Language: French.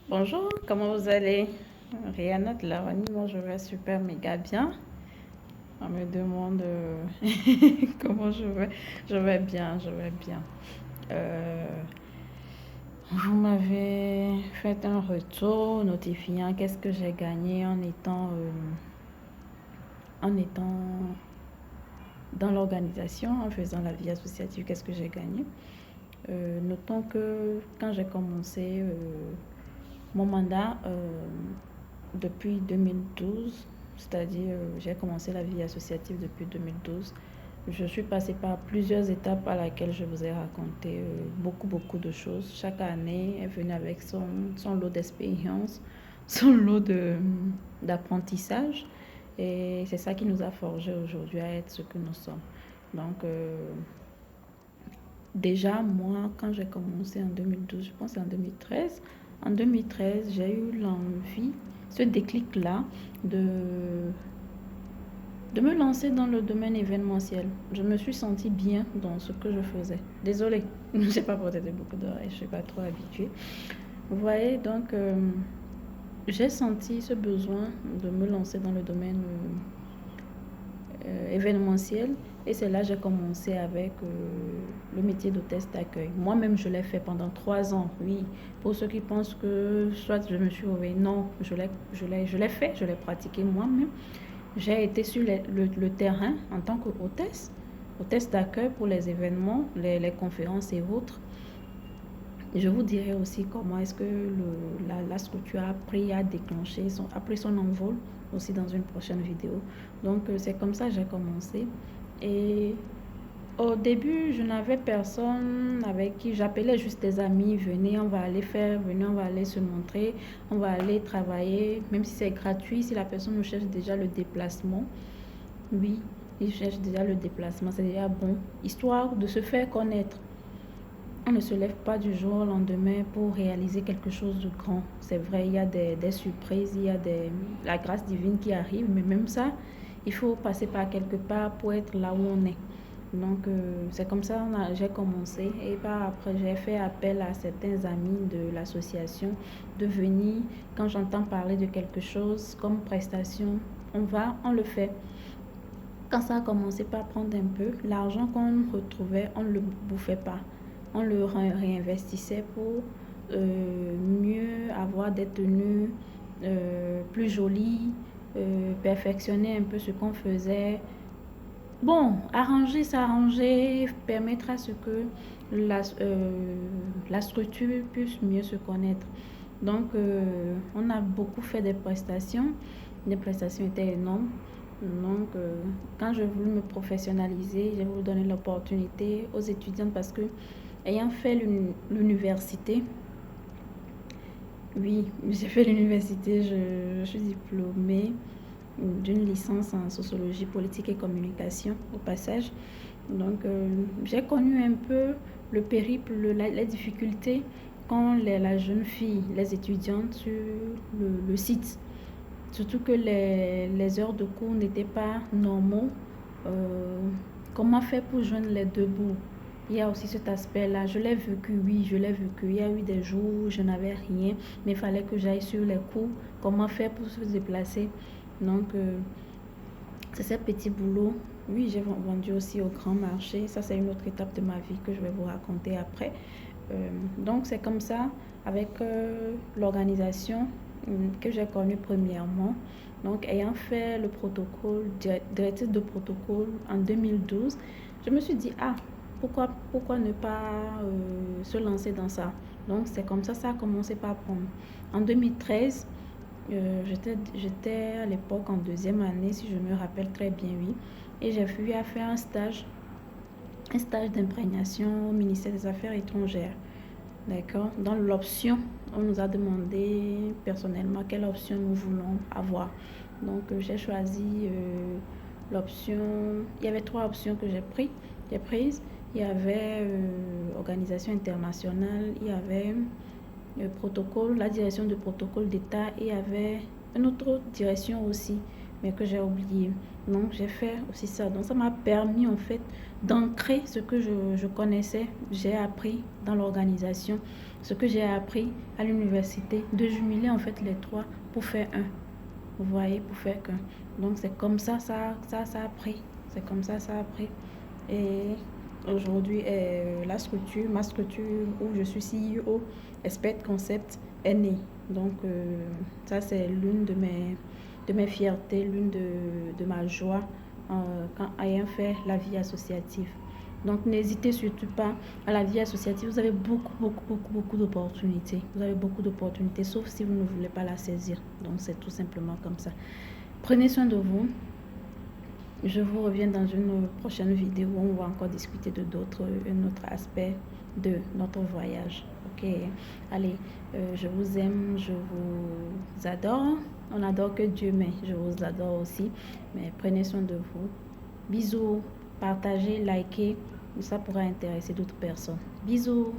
Bonjour, comment vous allez? Rihanna de la Rani, moi je vais super méga bien. On me demande comment je vais. Je vais bien, je vais bien. Euh, vous m'avez fait un retour notifiant qu'est-ce que j'ai gagné en étant dans l'organisation, en faisant la vie associative, qu'est-ce que j'ai gagné. Notons que quand j'ai commencé mon mandat, depuis 2012, c'est-à-dire j'ai commencé la vie associative depuis 2012. Je suis passée par plusieurs étapes à laquelle je vous ai raconté beaucoup de choses. Chaque année est venue avec son lot d'expérience, son lot d'apprentissage. Et c'est ça qui nous a forgé aujourd'hui à être ce que nous sommes. Donc, déjà, moi, quand j'ai commencé en 2012, je pense en 2013, j'ai eu l'envie, ce déclic-là, de, de me lancer dans le domaine événementiel. Je me suis sentie bien dans ce que je faisais. Désolée, je n'ai pas porté beaucoup d'oreilles, je ne suis pas trop habituée. Vous voyez, donc, j'ai senti ce besoin de me lancer dans le domaine événementiel. Et c'est là que j'ai commencé avec le métier d'hôtesse d'accueil. Moi-même, je l'ai fait pendant 3 ans, oui. Pour ceux qui pensent que soit je me suis réveillée, non, je l'ai fait, je l'ai pratiqué moi-même. J'ai été sur le terrain en tant qu'hôtesse, hôtesse d'accueil pour les événements, les conférences et autres. Je vous dirai aussi comment est-ce que la structure a pris son envol aussi dans une prochaine vidéo. Donc, c'est comme ça que j'ai commencé. Et au début, je n'avais personne avec qui j'appelais juste des amis. Venez, on va aller faire, venez, on va aller se montrer, on va aller travailler, même si c'est gratuit, si la personne nous cherche déjà le déplacement. Oui, il cherche déjà le déplacement, c'est déjà bon, histoire de se faire connaître. On ne se lève pas du jour au lendemain pour réaliser quelque chose de grand. C'est vrai, il y a des surprises, il y a la grâce divine qui arrive, mais même ça, il faut passer par quelque part pour être là où on est. Donc, c'est comme ça que j'ai commencé. Et par après, j'ai fait appel à certains amis de l'association de venir, quand j'entends parler de quelque chose comme prestation, on le fait. Quand ça a commencé par prendre un peu, l'argent qu'on retrouvait, on ne le bouffait pas. On le réinvestissait pour mieux avoir des tenues plus jolies, perfectionner un peu ce qu'on faisait. Bon, arranger, s'arranger, permettre à ce que la structure puisse mieux se connaître. Donc, on a beaucoup fait des prestations. Les prestations étaient énormes. Donc, quand je voulais me professionnaliser, j'ai voulu donner l'opportunité aux étudiantes parce que, ayant fait l'université, oui, j'ai fait l'université, je suis diplômée d'une licence en sociologie politique et communication au passage. Donc, j'ai connu un peu le périple, les difficultés quand la jeune fille, les étudiantes sur le site. Surtout que les heures de cours n'étaient pas normaux. Euh, Comment faire pour joindre les deux bouts? Il y a aussi cet aspect-là. Je l'ai vécu, oui, je l'ai vécu. Il y a eu des jours où je n'avais rien, mais il fallait que j'aille sur les cours. Comment faire pour se déplacer? Donc, c'est ces petits boulots. Oui, j'ai vendu aussi au grand marché. Ça, c'est une autre étape de ma vie que je vais vous raconter après. Donc, c'est comme ça, avec l'organisation que j'ai connue premièrement. Donc, ayant fait le protocole, directrice de protocole en 2012, je me suis dit, ah, pourquoi ne pas se lancer dans ça? Donc, c'est comme ça a commencé par prendre. En 2013, j'étais à l'époque en deuxième année, si je me rappelle très bien, oui. Et j'ai eu à faire un stage d'imprégnation au ministère des Affaires étrangères. D'accord. Dans l'option, on nous a demandé personnellement quelle option nous voulons avoir. Donc, j'ai choisi l'option. Il y avait 3 options que j'ai prises. Il y avait organisation internationale, il y avait protocole, la direction de protocole d'État et il y avait une autre direction aussi, mais que j'ai oublié. Donc, j'ai fait aussi ça. Donc, ça m'a permis, en fait, d'ancrer ce que je connaissais, j'ai appris dans l'organisation, ce que j'ai appris à l'université, de jumeler, en fait, les trois pour faire un. Vous voyez, pour faire qu'un. Donc, c'est comme ça a pris. C'est comme ça a pris. Et aujourd'hui, ma structure où je suis CEO, Expert Concept, est née. Donc, ça, c'est l'une de mes fiertés, l'une de ma joie quand ayant fait la vie associative. Donc, n'hésitez surtout pas à la vie associative. Vous avez beaucoup d'opportunités. Vous avez beaucoup d'opportunités, sauf si vous ne voulez pas la saisir. Donc, c'est tout simplement comme ça. Prenez soin de vous. Je vous reviens dans une prochaine vidéo où on va encore discuter de un autre aspect de notre voyage. Ok, allez, je vous aime, je vous adore. On adore que Dieu, mais je vous adore aussi. Mais prenez soin de vous. Bisous, partagez, likez, ça pourra intéresser d'autres personnes. Bisous.